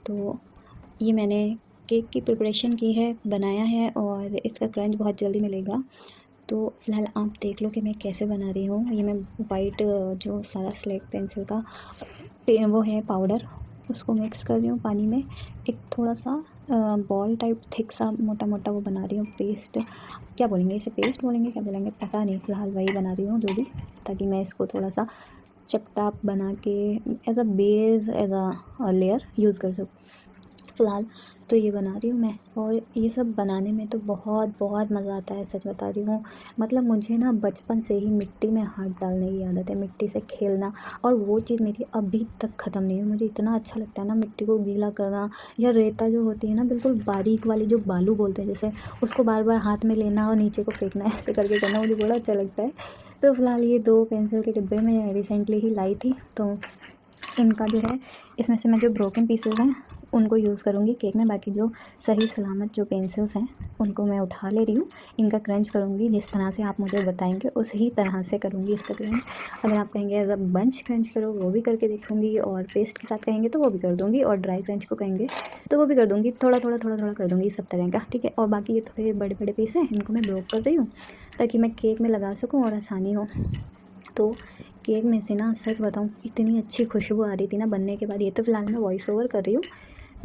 तो ये मैंने केक की प्रिपरेशन की है, बनाया है और इसका क्रंच बहुत जल्दी मिलेगा। तो फ़िलहाल आप देख लो कि मैं कैसे बना रही हूँ। ये मैं वाइट जो सारा स्लेट पेंसिल का वो है पाउडर, उसको मिक्स कर रही हूँ पानी में। एक थोड़ा-सा बॉल टाइप थिक सा मोटा-मोटा वो बना रही हूँ पेस्ट। क्या बोलेंगे इसे, पेस्ट बोलेंगे, क्या बोलेंगे पता नहीं, फ़िलहाल वही बना रही हूँ जो भी, ताकि मैं इसको थोड़ा-सा चपटा बना के as a base, as a layer use कर सकूँ। फ़िलहाल तो ये बना रही हूँ मैं, और ये सब बनाने में तो बहुत बहुत मज़ा आता है, सच बता रही हूँ। मतलब मुझे ना बचपन से ही मिट्टी में हाथ डालने की आदत है, मिट्टी से खेलना, और वो चीज़ मेरी अभी तक ख़त्म नहीं हुई। मुझे इतना अच्छा लगता है ना मिट्टी को गीला करना, या रेता जो होती है ना बिल्कुल बारीक वाली, जो बालू बोलते हैं जैसे, उसको बार बार हाथ में लेना और नीचे को फेंकना, ऐसे करके करना, मुझे बड़ा अच्छा लगता है। तो फ़िलहाल ये 2 पेंसिल के डिब्बे मैं रिसेंटली ही लाई थी, तो इनका जो है, इसमें से मैं जो ब्रोकन पीसेस हैं उनको यूज़ करूँगी केक में। बाकी जो सही सलामत जो पेंसिल्स हैं उनको मैं उठा ले रही हूँ। इनका क्रंच करूँगी जिस तरह से आप मुझे बताएंगे उसी तरह से करूँगी इसका क्रंच। अगर आप कहेंगे एज अ बंच क्रंच करो, वो भी करके देखूँगी, और पेस्ट के साथ कहेंगे तो वो भी कर दूँगी, और ड्राई क्रंच को कहेंगे तो वो भी कर दूँगी। थोड़ा थोड़ा थोड़ा थोड़ा कर दूँगी सब तरह का, ठीक है। और बाकी ये थोड़े बड़े बड़े पीस हैं, इनको मैं ब्रोक कर रही हूँ ताकि मैं केक में लगा सकूँ और आसानी हो। तो केक में से ना सच बताऊँ, इतनी अच्छी खुशबू आ रही थी ना बनने के बाद। ये तो फ़िलहाल मैं वॉइस ओवर कर रही हूँ,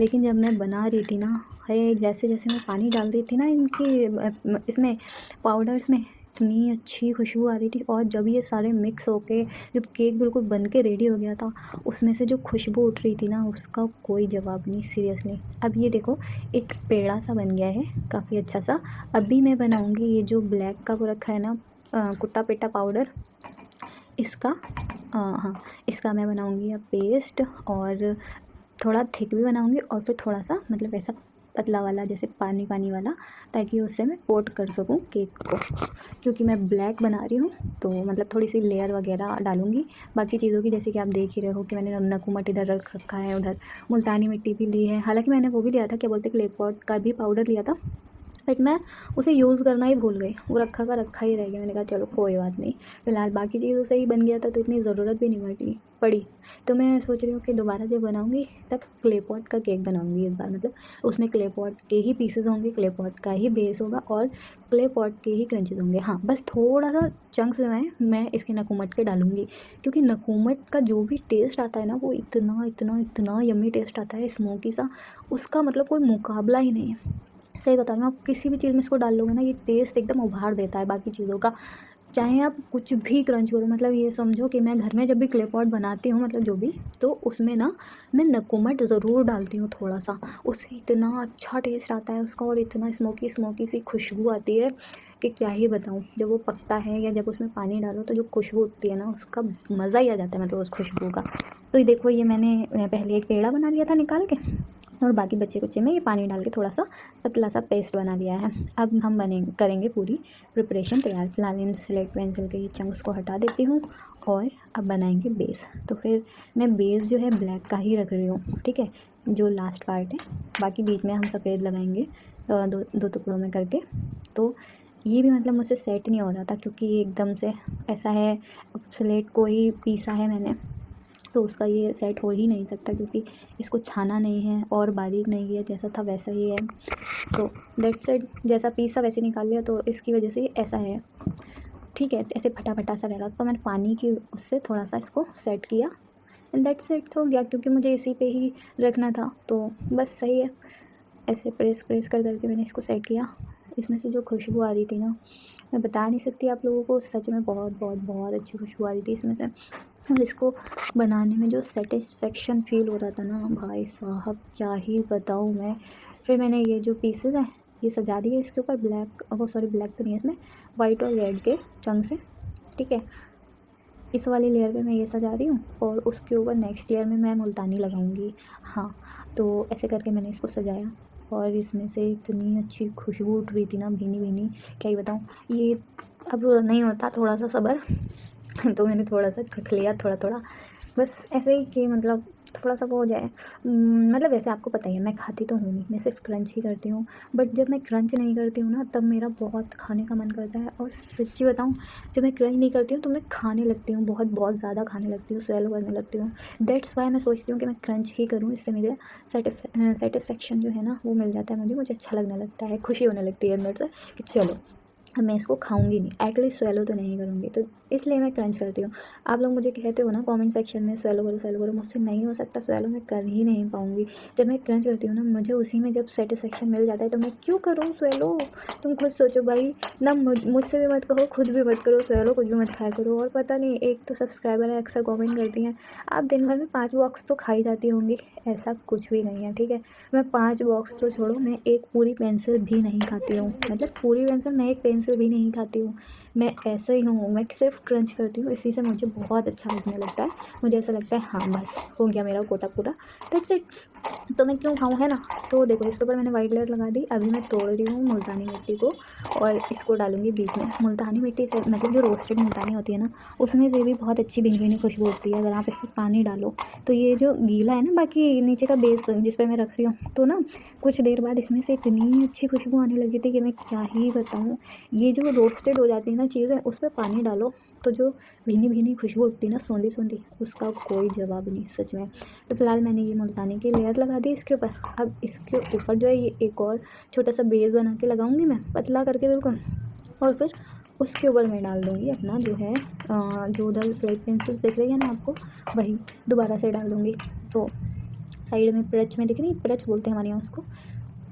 लेकिन जब मैं बना रही थी ना, है जैसे जैसे मैं पानी डाल रही थी ना इनकी इसमें पाउडर्स में, इतनी अच्छी खुशबू आ रही थी। और जब ये सारे मिक्स होके जब केक बिल्कुल बन के रेडी हो गया था, उसमें से जो खुशबू उठ रही थी ना, उसका कोई जवाब नहीं, सीरियसली। अब ये देखो, एक पेड़ा सा बन गया है, काफ़ी अच्छा सा। अभी मैं बनाऊँगी ये जो ब्लैक का वो रखा है ना, कुट्टा पेटा पाउडर, इसका हाँ, इसका मैं बनाऊँगी अब पेस्ट, और थोड़ा थिक भी बनाऊँगी, और फिर थोड़ा-सा मतलब ऐसा पतला वाला, जैसे पानी पानी वाला, ताकि उससे मैं कोट कर सकूँ केक को। क्योंकि मैं ब्लैक बना रही हूँ, तो मतलब थोड़ी-सी लेयर वगैरह डालूँगी बाकी चीज़ों की, जैसे कि आप देख ही रहे हो कि मैंने नकुमट इधर रख रखा है, उधर मुल्तानी मिट्टी भी ली है। हालाँकि मैंने वो भी लिया था, क्या बोलते हैं, क्ले पॉट का भी पाउडर लिया था, बट मैं उसे यूज़ करना ही भूल गई, वो रखा का रखा ही रह गया। मैंने कहा चलो कोई बात नहीं, फ़िलहाल बाकी चीज़ों से ही बन गया था, तो इतनी ज़रूरत भी नहीं पड़ी। तो मैं सोच रही हूँ कि दोबारा जब बनाऊँगी तब क्ले पॉट का केक बनाऊँगी इस बार। मतलब उसमें क्ले पॉट के ही पीसेस होंगे, क्ले पॉट का ही बेस होगा, और क्ले पॉट के ही क्रंचेस होंगे। हाँ, बस थोड़ा-सा चंक्स जो हैं मैं इसके नकुमट के डालूँगी, क्योंकि नकुमट का जो भी टेस्ट आता है ना, वो इतना इतना इतना यम्मी टेस्ट आता है, स्मोकी सा, उसका मतलब कोई मुकाबला ही नहीं है। सही बता रही हूँ, आप किसी भी चीज़ में इसको डाल लोगे ना, ये टेस्ट एकदम उभार देता है बाकी चीज़ों का। चाहे आप कुछ भी क्रंच करो, मतलब ये समझो कि मैं घर में जब भी क्ले पॉट बनाती हूँ, मतलब जो भी, तो उसमें ना मैं नकुमट ज़रूर डालती हूँ थोड़ा-सा। उससे इतना अच्छा टेस्ट आता है उसका, और इतना स्मोकी स्मोकी सी खुशबू आती है कि क्या ही बताऊँ। जब वो पकता है या जब उसमें पानी डालो तो जो खुशबू उठती है ना, उसका मज़ा ही आ जाता है, मतलब उस खुशबू का। तो ये देखो, ये मैंने पहले एक पेड़ा बना लिया था निकाल के, और बाकी बचे-कुचे में ये पानी डाल के थोड़ा-सा पतला सा पेस्ट बना लिया है। अब हम करेंगे पूरी प्रिपरेशन तैयार। फ़िलहाल इन स्लेट पेंसिल के ये चंक्स को हटा देती हूँ, और अब बनाएंगे बेस। तो फिर मैं बेस जो है ब्लैक का ही रख रही हूँ, ठीक है, जो लास्ट पार्ट है। बाकी बीच में हम सफ़ेद लगाएंगे, दो दो टुकड़ों में करके। तो ये भी मतलब मुझसे सेट नहीं हो रहा था, क्योंकि ये एकदम से ऐसा है, स्लेट को ही पीसा है मैंने, तो उसका ये सेट हो ही नहीं सकता, क्योंकि इसको छाना नहीं है और बारीक नहीं है, जैसा था वैसा ही है। सो दैट्स इट, जैसा पीसा वैसे निकाल लिया, तो इसकी वजह से ऐसा है, ठीक है। ऐसे फटा फटा सा रह रहा था, तो मैंने पानी की उससे थोड़ा सा इसको सेट किया, एंड दैट्स इट, हो गया। क्योंकि मुझे इसी पे ही रखना था, तो बस सही है। ऐसे प्रेस प्रेस कर करके मैंने इसको सेट किया। इसमें से जो खुशबू आ रही थी ना, मैं बता नहीं सकती आप लोगों को, सच में बहुत बहुत बहुत अच्छी खुशबू आ रही थी इसमें से। और इसको बनाने में जो सेटिस्फेक्शन फ़ील हो रहा था ना, भाई साहब क्या ही बताऊँ मैं। फिर मैंने ये जो पीसेस हैं ये सजा दिए इसके ऊपर, ब्लैक, वो सॉरी ब्लैक तो नहीं है इसमें, वाइट और रेड के चंक्स से, ठीक है। इस वाली लेयर पे मैं ये सजा रही हूँ, और उसके ऊपर नेक्स्ट लेयर में मैं मुल्तानी लगाऊंगी। हाँ, तो ऐसे करके मैंने इसको सजाया, और इसमें से इतनी अच्छी खुशबू उठ रही थी ना, भीनी भीनी, क्या ही बताऊँ। ये अब नहीं होता थोड़ा सा सब्र तो मैंने थोड़ा सा चख लिया, थोड़ा थोड़ा, बस ऐसे ही कि मतलब थोड़ा सा वो हो जाए। मतलब वैसे आपको पता ही है मैं खाती तो हूँ नहीं, मैं सिर्फ क्रंच ही करती हूँ, बट जब मैं क्रंच नहीं करती हूँ ना तब मेरा बहुत खाने का मन करता है। और सच्ची बताऊँ, जब मैं क्रंच नहीं करती हूँ तो मैं खाने लगती हूँ, बहुत बहुत ज़्यादा खाने लगती हूँ, स्वेलो करने लगती हूँ। दैट्स वाई मैं सोचती हूँ कि मैं क्रंच ही करूँ, इससे मेरे सेटिस्फेक्शन जो है ना वो मिल जाता है, मुझे अच्छा लगने लगता है, खुशी होने लगती है अंदर से कि चलो अब मैं इसको खाऊंगी नहीं, एटलीस्ट स्वेलो तो नहीं करूँगी। तो इसलिए मैं क्रंच करती हूँ। आप लोग मुझे कहते हो ना कमेंट सेक्शन में स्वेलो करो, मुझसे नहीं हो सकता स्वेलो, मैं कर ही नहीं पाऊँगी। जब मैं क्रंच करती हूँ ना मुझे उसी में जब सेटिस्फेक्शन मिल जाता है तो मैं क्यों करूँ स्वेलो। तुम खुद सोचो भाई ना, मुझसे भी मत कहो, खुद भी मत करो स्वेलो, कुछ भी मत खाया करो। और पता नहीं, एक तो सब्सक्राइबर है अक्सर कॉमेंट करती हैं आप दिन भर में 5 बॉक्स तो खाई जाती होंगी। ऐसा कुछ भी नहीं है, ठीक है। मैं 5 बॉक्स तो छोड़ो, मैं एक पूरी पेंसिल भी नहीं खाती हूँ, मतलब पूरी पेंसिल, मैं एक पेंसिल भी नहीं खाती हूँ। मैं ऐसे ही हूँ, मैं सिर्फ क्रंच करती हूँ, इसी से मुझे बहुत अच्छा लगने लगता है। मुझे ऐसा लगता है हाँ बस हो गया मेरा कोटा पूरा, दैट्स इट। तो मैं क्यों खाऊँ, है ना। तो देखो इसके ऊपर मैंने वाइट लेयर लगा दी। अभी मैं तोड़ रही हूँ मुल्तानी मिट्टी को और इसको डालूंगी बीच में। मुल्तानी मिट्टी से मतलब जो रोस्टेड मुल्तानी होती है ना, उसमें से भी बहुत अच्छी भीनी भीनी खुशबू होती है अगर आप इसमें पानी डालो। तो ये जो गीला है ना बाकी नीचे का बेस जिस पे मैं रख रही हूँ, तो ना कुछ देर बाद इसमें से इतनी अच्छी खुशबू आने लगी थी कि मैं क्या ही बताऊँ। ये जो रोस्टेड हो जाती है ना चीज़ें, उस पर पानी डालो तो जो भीनी भीनी खुशबू उठती है ना, सौंधी सौंधी, उसका कोई जवाब नहीं सच में। तो फिलहाल मैंने ये मुल्तानी की लेयर लगा दी इसके ऊपर। अब इसके ऊपर जो है ये एक और छोटा सा बेस बना के लगाऊंगी मैं, पतला करके बिल्कुल। और फिर उसके ऊपर मैं डाल दूँगी अपना जो है जो उधर स्लेट पेंसिल दिख रही है ना आपको, वही दोबारा से डाल दूँगी। तो साइड में प्रच में दिख रही है, प्रच बोलते हैं हमारे यहाँ उसको,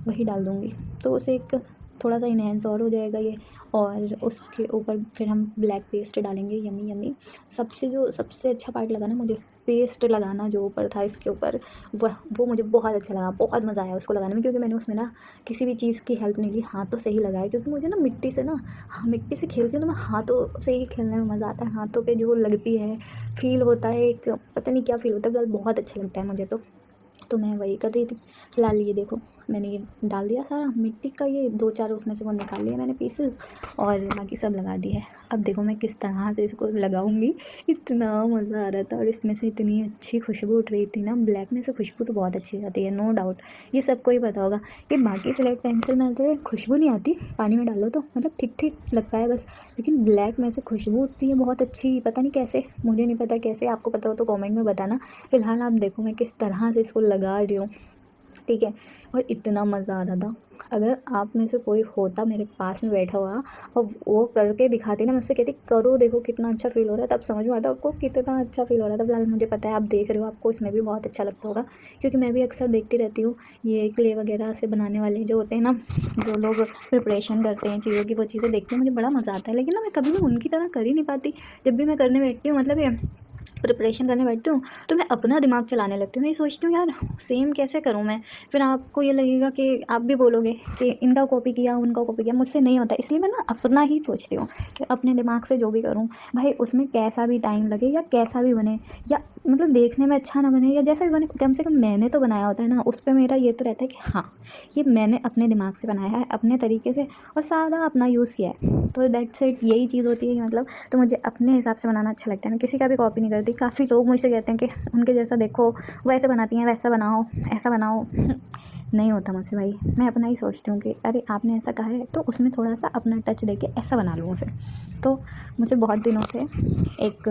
वही डाल दूँगी। तो उसे एक थोड़ा सा इन्हेंस और हो जाएगा ये। और उसके ऊपर फिर हम ब्लैक पेस्ट डालेंगे, यमी यमी। सबसे अच्छा पार्ट लगा ना मुझे, पेस्ट लगाना जो ऊपर था इसके ऊपर, वह वो मुझे बहुत अच्छा लगा, बहुत मज़ा आया उसको लगाने में। क्योंकि मैंने उसमें ना किसी भी चीज़ की हेल्प नहीं ली, हाथों से ही लगाया। क्योंकि मुझे ना मिट्टी से ना, हाँ मिट्टी से खेलती हूँ तो मैं हाथों से ही खेलने में मज़ा आता है। हाथों पे जो लगती है फील होता है, एक पता नहीं क्या फील होता है, बस बहुत अच्छा लगता है मुझे तो मैं वही कर रही थी। फिलहाल ये देखो मैंने ये डाल दिया सारा मिट्टी का, ये 2-4 उसमें से वो निकाल लिया मैंने पीसेस और बाकी सब लगा दिया है। अब देखो मैं किस तरह से इसको लगाऊंगी, इतना मज़ा आ रहा था और इसमें से इतनी अच्छी खुशबू उठ रही थी ना। ब्लैक में से खुशबू तो बहुत अच्छी आती है, नो डाउट। ये सबको ही पता होगा कि बाकी स्लेट पेंसिल में तो खुशबू नहीं आती, पानी में डालो तो मतलब ठीक ठीक लगता है बस। लेकिन ब्लैक में से खुशबू उठती है बहुत अच्छी, पता नहीं कैसे, मुझे नहीं पता कैसे, आपको पता हो तो कमेंट में बताना। फिलहाल आप देखो मैं किस तरह से इसको लगा रही हूँ, ठीक है। और इतना मज़ा आ रहा था, अगर आप में से कोई होता मेरे पास में बैठा हुआ और वो करके दिखाती ना, मुझसे कहती करो देखो कितना अच्छा फील हो रहा है, तब समझ में आता आपको कितना अच्छा फील हो रहा था। फिलहाल मुझे पता है आप देख रहे हो, आपको इसमें भी बहुत अच्छा लगता होगा। क्योंकि मैं भी अक्सर देखती रहती हूँ ये क्ले वगैरह से बनाने वाले जो होते हैं ना, जो लोग प्रिपरेशन करते हैं चीज़ों की, वो चीज़ें देखते हैं मुझे बड़ा मज़ा आता है। लेकिन ना मैं कभी भी उनकी तरह कर ही नहीं पाती। जब भी मैं करने बैठती हूँ, मतलब ये प्रिपरेशन करने बैठती हूँ, तो मैं अपना दिमाग चलाने लगती हूँ। मैं ये सोचती हूँ यार सेम कैसे करूँ मैं। फिर आपको ये लगेगा कि आप भी बोलोगे कि इनका कॉपी किया उनका कॉपी किया, मुझसे नहीं होता। इसलिए मैं ना अपना ही सोचती हूँ कि अपने दिमाग से जो भी करूँ भाई, उसमें कैसा भी टाइम लगे या कैसा भी बने, या मतलब देखने में अच्छा ना बने या जैसा भी बने, कम से कम मैंने तो बनाया होता है ना। उस पर मेरा ये तो रहता है कि हाँ ये मैंने अपने दिमाग से बनाया है, अपने तरीके से, और सारा अपना यूज़ किया है। तो दैट्स इट, यही चीज़ होती है कि मतलब, तो मुझे अपने हिसाब से बनाना अच्छा लगता है। मैं किसी का भी कॉपी नहीं करती। काफ़ी लोग मुझसे कहते हैं कि उनके जैसा देखो, वो ऐसे बनाती हैं, वैसा बनाओ, ऐसा बनाओ। नहीं होता मुझसे भाई, मैं अपना ही सोचती हूँ कि अरे आपने ऐसा कहा है तो उसमें थोड़ा सा अपना टच देके ऐसा बना लूँ उसे। तो मुझे बहुत दिनों से एक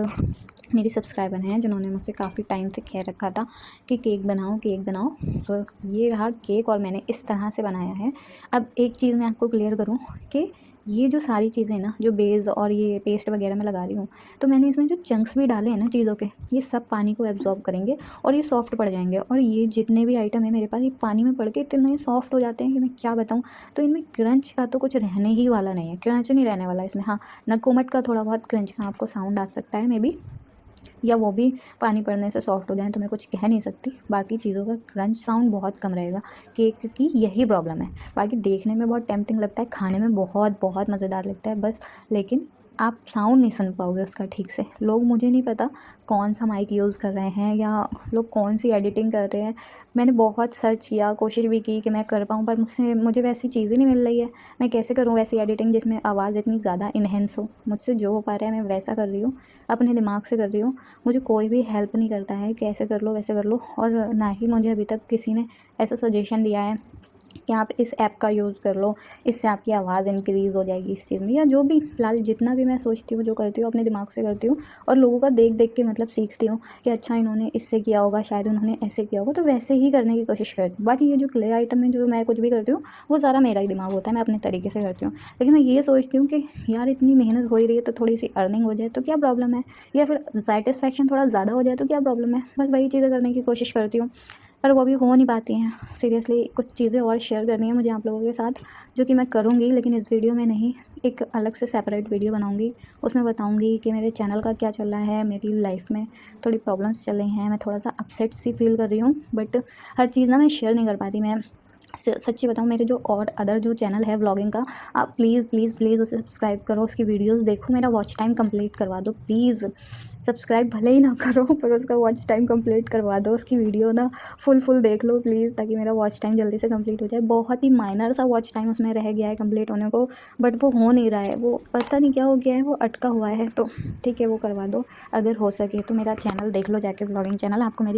मेरी सब्सक्राइबर हैं जिन्होंने मुझसे काफ़ी टाइम से कह रखा था कि केक बनाओ केक बनाओ। तो ये रहा केक और मैंने इस तरह से बनाया है। अब एक चीज़ मैं आपको क्लियर करूँ कि ये जो सारी चीज़ें ना, जो बेस और ये पेस्ट वगैरह मैं लगा रही हूँ, तो मैंने इसमें जो चंक्स भी डाले हैं ना चीज़ों के, ये सब पानी को एब्जॉर्ब करेंगे और ये सॉफ्ट पड़ जाएंगे। और ये जितने भी आइटम है मेरे पास, ये पानी में पड़ के इतने सॉफ्ट हो जाते हैं कि मैं क्या बताऊँ। तो इनमें क्रंच का तो कुछ रहने ही वाला नहीं है, क्रंच नहीं रहने वाला इसमें। हाँ, नकोमट का थोड़ा बहुत क्रंच का आपको साउंड आ सकता है मे बी, या वो भी पानी पड़ने से सॉफ्ट हो जाए, तो मैं कुछ कह नहीं सकती। बाकी चीज़ों का क्रंच साउंड बहुत कम रहेगा। केक की यही प्रॉब्लम है। बाकी देखने में बहुत टेम्पटिंग लगता है, खाने में बहुत बहुत मज़ेदार लगता है बस। लेकिन आप साउंड नहीं सुन पाओगे उसका ठीक से। लोग, मुझे नहीं पता कौन सा माइक यूज़ कर रहे हैं या लोग कौन सी एडिटिंग कर रहे हैं। मैंने बहुत सर्च किया, कोशिश भी की कि मैं कर पाऊँ, पर मुझे वैसी चीज़ ही नहीं मिल रही है। मैं कैसे करूँ वैसी एडिटिंग जिसमें आवाज़ इतनी ज़्यादा इन्हेंस हो। मुझसे जो हो पा रहा है मैं वैसा कर रही हूँ, अपने दिमाग से कर रही हूँ। मुझे कोई भी हेल्प नहीं करता है कि ऐसे कर लो वैसे कर लो, और ना ही मुझे अभी तक किसी ने ऐसा सजेशन दिया है कि आप इस ऐप का यूज़ कर लो, इससे आपकी आवाज़ इंक्रीज़ हो जाएगी इस चीज़ में, या जो भी फ़िलहाल जितना भी मैं सोचती हूँ, जो करती हूँ अपने दिमाग से करती हूँ, और लोगों का देख देख के मतलब सीखती हूँ कि अच्छा इन्होंने इससे किया होगा, शायद उन्होंने ऐसे किया होगा, तो वैसे ही करने की कोशिश करती हूँ। बाकी ये जो क्ले आइटम में जो मैं कुछ भी करती हूँ वो सारा मेरा ही दिमाग होता है, मैं अपने तरीके से करती हूँ। लेकिन मैं ये सोचती हूँ कि यार इतनी मेहनत हो ही रही है तो थोड़ी सी अर्निंग हो जाए तो क्या प्रॉब्लम है, या फिर सेटिस्फेक्शन थोड़ा ज़्यादा हो जाए तो क्या प्रॉब्लम है। बस वही चीज़ें करने की कोशिश करती हूँ, पर वो भी हो नहीं पाती हैं। सीरियसली कुछ चीज़ें और शेयर करनी है मुझे आप लोगों के साथ, जो कि मैं करूँगी, लेकिन इस वीडियो में नहीं, एक अलग से सेपरेट वीडियो बनाऊँगी। उसमें बताऊँगी कि मेरे चैनल का क्या चल रहा है, मेरी लाइफ में थोड़ी प्रॉब्लम्स चल रही हैं, मैं थोड़ा सा अपसेट सी फील कर रही हूँ, बट हर चीज़ ना मैं शेयर नहीं कर पाती। मैं सच्ची बताऊँ, मेरे जो और अदर जो चैनल है व्लॉगिंग का, आप प्लीज़ प्लीज़ प्लीज़ उसे सब्सक्राइब करो, उसकी वीडियोस देखो, मेरा वॉच टाइम कंप्लीट करवा दो प्लीज़। सब्सक्राइब भले ही ना करो पर उसका वॉच टाइम कंप्लीट करवा दो, उसकी वीडियो ना फुल देख लो प्लीज़, ताकि मेरा वॉच टाइम जल्दी से कंप्लीट हो जाए। बहुत ही माइनर सा वॉच टाइम उसमें रह गया है कंप्लीट होने को, बट वो हो नहीं रहा है, वो पता नहीं क्या हो गया है, वो अटका हुआ है। तो ठीक है, वो करवा दो अगर हो सके तो। मेरा चैनल देख लो जाके, व्लॉगिंग चैनल, आपको मेरी